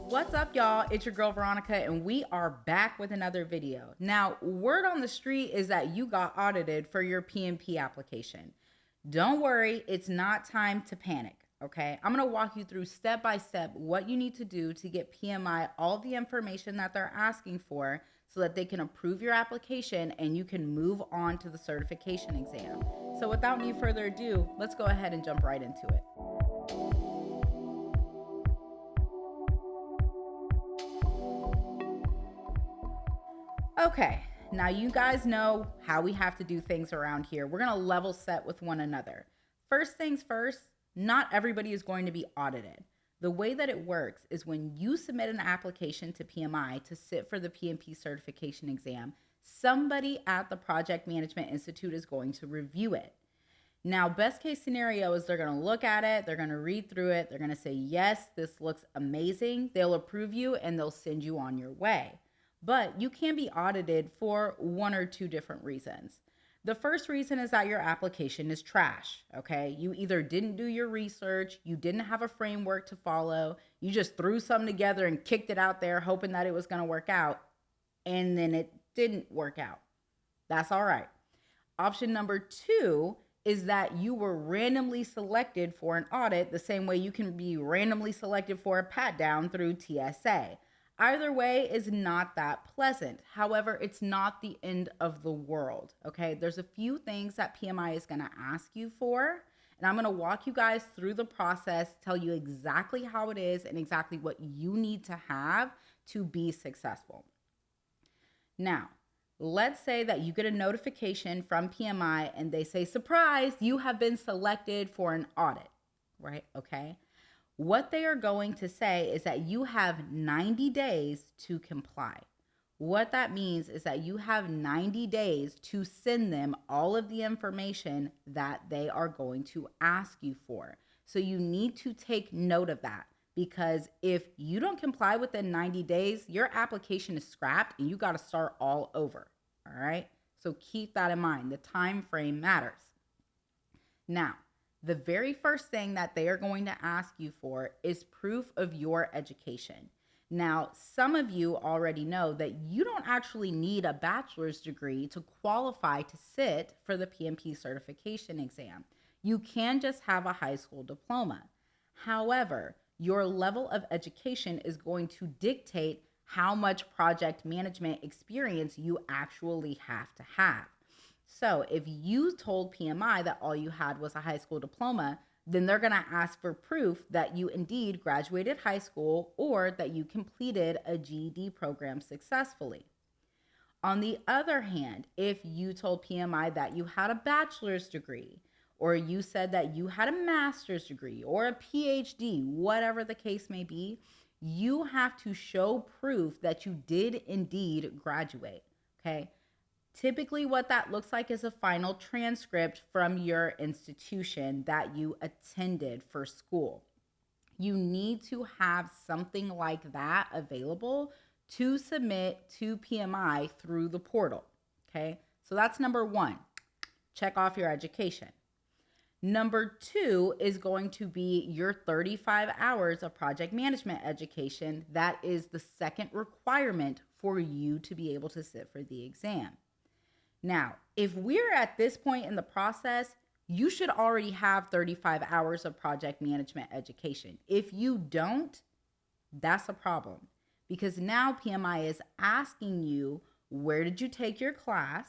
What's up, y'all? It's your girl Veronica, and we are back with another video. Now, word on the street is that you got audited for your PMP application. Don't worry, it's not time to panic, okay? I'm gonna walk you through step by step what you need to do to get PMI all the information that they're asking for so that they can approve your application and you can move on to the certification exam. So without any further ado, let's go ahead and jump right into it. Okay, now you guys know how we have to do things around here. We're gonna level set with one another. First things first, not everybody is going to be audited. The way that it works is when you submit an application to PMI to sit for the PMP certification exam, somebody at the Project Management Institute is going to review it. Now, best case scenario is they're going to look at it, they're going to read through it, they're going to say, yes, this looks amazing. They'll approve you and they'll send you on your way. But you can be audited for one or two different reasons. The first reason is that your application is trash, okay? You either didn't do your research, you didn't have a framework to follow, you just threw something together and kicked it out there hoping that it was going to work out, and then it didn't work out. That's all right. Option number two is that you were randomly selected for an audit the same way you can be randomly selected for a pat down through TSA. Either way is not that pleasant. However, it's not the end of the world, okay? There's a few things that PMI is gonna ask you for, and I'm gonna walk you guys through the process, tell you exactly how it is and exactly what you need to have to be successful. Now, let's say that you get a notification from PMI and they say, surprise, you have been selected for an audit, right? Okay. What they are going to say is that you have 90 days to comply. What that means is that you have 90 days to send them all of the information that they are going to ask you for. So you need to take note of that, because if you don't comply within 90 days, your application is scrapped and you got to start all over. All right. So keep that in mind. The time frame matters. Now, the very first thing that they are going to ask you for is proof of your education. Now, some of you already know that you don't actually need a bachelor's degree to qualify to sit for the PMP certification exam. You can just have a high school diploma. However, your level of education is going to dictate how much project management experience you actually have to have. So if you told PMI that all you had was a high school diploma, then they're going to ask for proof that you indeed graduated high school or that you completed a GED program successfully. On the other hand, if you told PMI that you had a bachelor's degree, or you said that you had a master's degree or a PhD, whatever the case may be, you have to show proof that you did indeed graduate, okay? Typically, what that looks like is a final transcript from your institution that you attended for school. You need to have something like that available to submit to PMI through the portal, okay? So that's number one, check off your education. Number two is going to be your 35 hours of project management education. That is the second requirement for you to be able to sit for the exam. Now, if we're at this point in the process, you should already have 35 hours of project management education. If you don't, that's a problem, because now PMI is asking you, where did you take your class?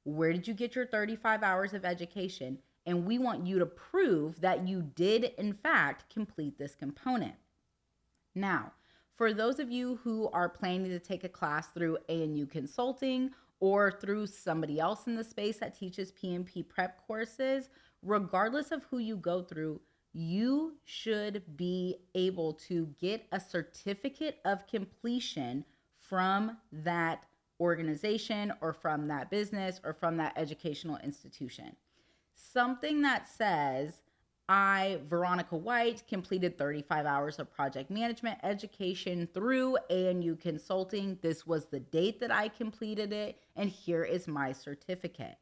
Where did you get your 35 hours of education? And we want you to prove that you did, in fact, complete this component. Now, for those of you who are planning to take a class through ANU Consulting or through somebody else in the space that teaches PMP prep courses, regardless of who you go through, you should be able to get a certificate of completion from that organization or from that business or from that educational institution. Something that says, I, Veronica White, completed 35 hours of project management education through ANU Consulting. This was the date that I completed it, and here is my certificate.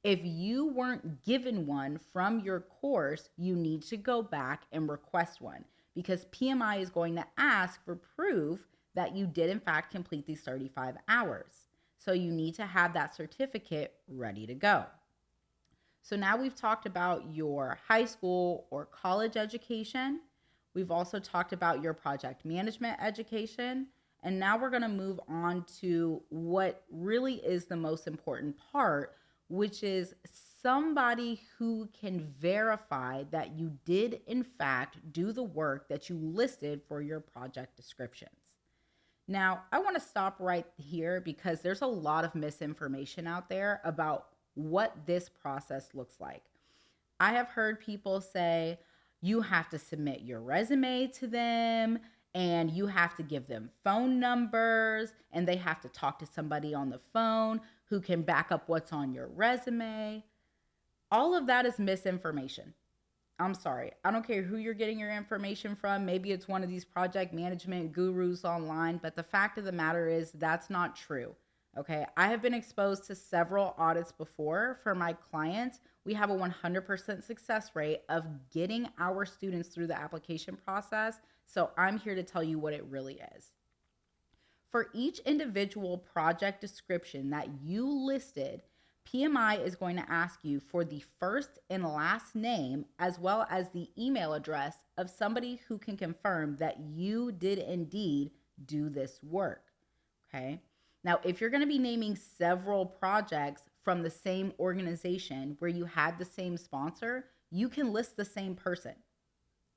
If you weren't given one from your course, you need to go back and request one, because PMI is going to ask for proof that you did in fact complete these 35 hours. So you need to have that certificate ready to go. So now we've talked about your high school or college education. We've also talked about your project management education. And now we're going to move on to what really is the most important part, which is somebody who can verify that you did in fact do the work that you listed for your project descriptions. Now, I want to stop right here because there's a lot of misinformation out there about what this process looks like. I have heard people say you have to submit your resume to them and you have to give them phone numbers and they have to talk to somebody on the phone who can back up what's on your resume. All of that is misinformation. I'm sorry. I don't care who you're getting your information from. Maybe it's one of these project management gurus online, but the fact of the matter is that's not true. Okay. I have been exposed to several audits before for my clients. We have a 100% success rate of getting our students through the application process. So I'm here to tell you what it really is. For each individual project description that you listed, PMI is going to ask you for the first and last name as well as the email address of somebody who can confirm that you did indeed do this work. Okay. Now, if you're going to be naming several projects from the same organization where you had the same sponsor, you can list the same person.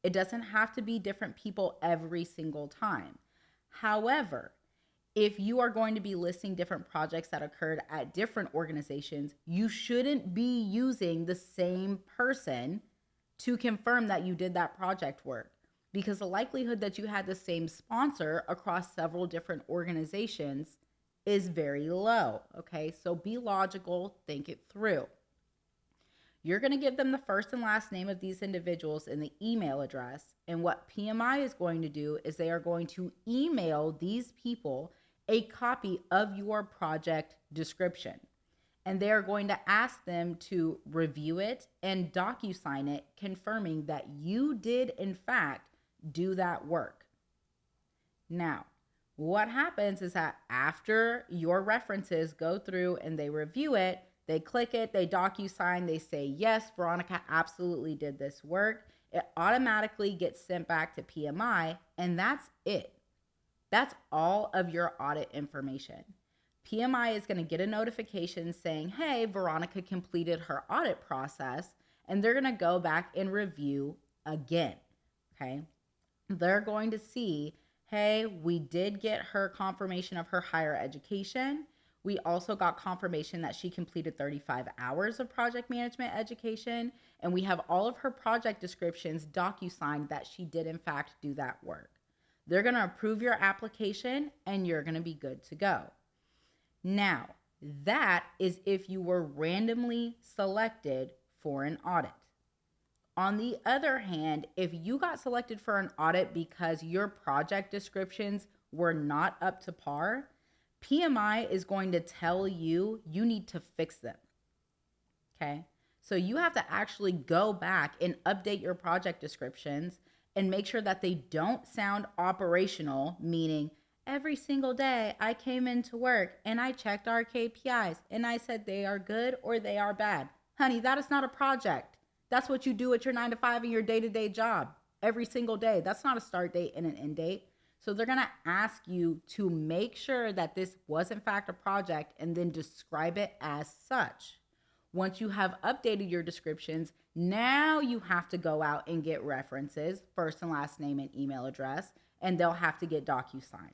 It doesn't have to be different people every single time. However, if you are going to be listing different projects that occurred at different organizations, you shouldn't be using the same person to confirm that you did that project work, because the likelihood that you had the same sponsor across several different organizations is very low. Okay, so be logical, think it through. You're going to give them the first and last name of these individuals and the email address. And what PMI is going to do is they are going to email these people a copy of your project description. And they are going to ask them to review it and DocuSign it, confirming that you did in fact do that work. Now, what happens is that after your references go through and they review it, they click it, they DocuSign, they say, yes, Veronica absolutely did this work. It automatically gets sent back to PMI, and that's it. That's all of your audit information. PMI is going to get a notification saying, hey, Veronica completed her audit process, and they're going to go back and review again. Okay. They're going to see, hey, we did get her confirmation of her higher education. We also got confirmation that she completed 35 hours of project management education, and we have all of her project descriptions DocuSigned that she did in fact do that work. They're going to approve your application and you're going to be good to go. Now, that is if you were randomly selected for an audit. On the other hand, if you got selected for an audit because your project descriptions were not up to par, PMI is going to tell you you need to fix them. Okay? So you have to actually go back and update your project descriptions and make sure that they don't sound operational, meaning every single day I came into work and I checked our KPIs and I said they are good or they are bad. Honey, that is not a project. That's what you do at your 9 to 5 in your day-to-day job every single day. That's not a start date and an end date. So they're going to ask you to make sure that this was in fact a project and then describe it as such. Once you have updated your descriptions, now you have to go out and get references, first and last name and email address, and they'll have to get DocuSigned.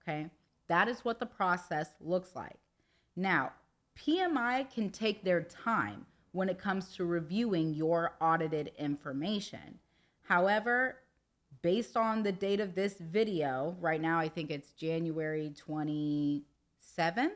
Okay? That is what the process looks like. Now, PMI can take their time when it comes to reviewing your audited information. However, based on the date of this video, right now I think it's January 27th,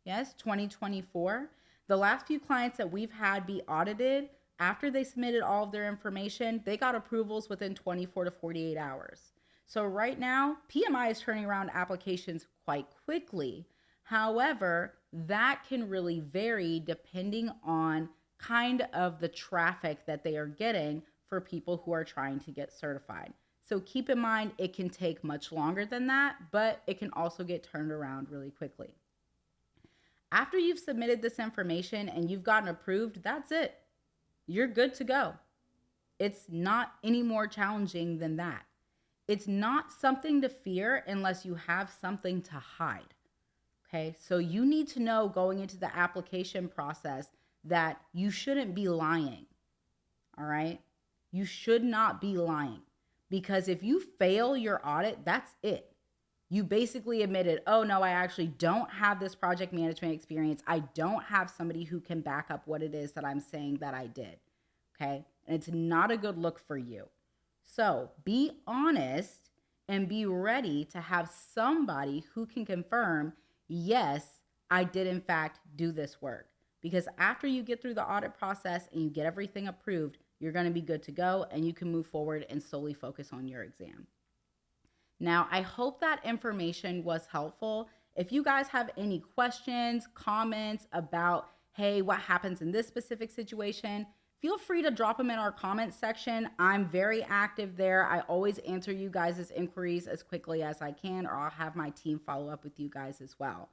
yes, 2024. The last few clients that we've had be audited, after they submitted all of their information, they got approvals within 24 to 48 hours. So right now, PMI is turning around applications quite quickly. However, that can really vary depending on kind of the traffic that they are getting for people who are trying to get certified. So keep in mind, it can take much longer than that, but it can also get turned around really quickly. After you've submitted this information and you've gotten approved, that's it. You're good to go. It's not any more challenging than that. It's not something to fear unless you have something to hide. Okay, so you need to know going into the application process that you shouldn't be lying. All right, you should not be lying, because if you fail your audit, that's it. You basically admitted, oh no, I actually don't have this project management experience. I don't have somebody who can back up what it is that I'm saying that I did. Okay, and it's not a good look for you. So be honest and be ready to have somebody who can confirm, yes, I did in fact do this work. Because after you get through the audit process and you get everything approved, you're going to be good to go and you can move forward and solely focus on your exam. Now, I hope that information was helpful. If you guys have any questions, comments about, hey, what happens in this specific situation, feel free to drop them in our comments section. I'm very active there. I always answer you guys' inquiries as quickly as I can, or I'll have my team follow up with you guys as well.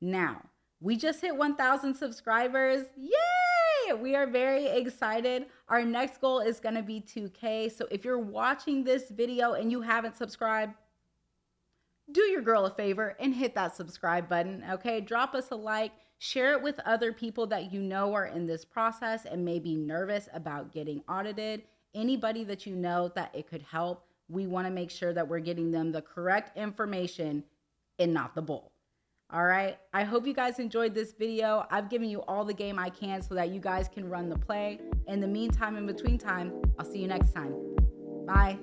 Now, we just hit 1,000 subscribers. Yay! We are very excited. Our next goal is going to be 2K. So if you're watching this video and you haven't subscribed, do your girl a favor and hit that subscribe button, okay? Drop us a like, share it with other people that you know are in this process and may be nervous about getting audited. Anybody that you know that it could help, we want to make sure that we're getting them the correct information and not the bull. All right, I hope you guys enjoyed this video. I've given you all the game I can so that you guys can run the play. In the meantime, in between time, I'll see you next time. Bye.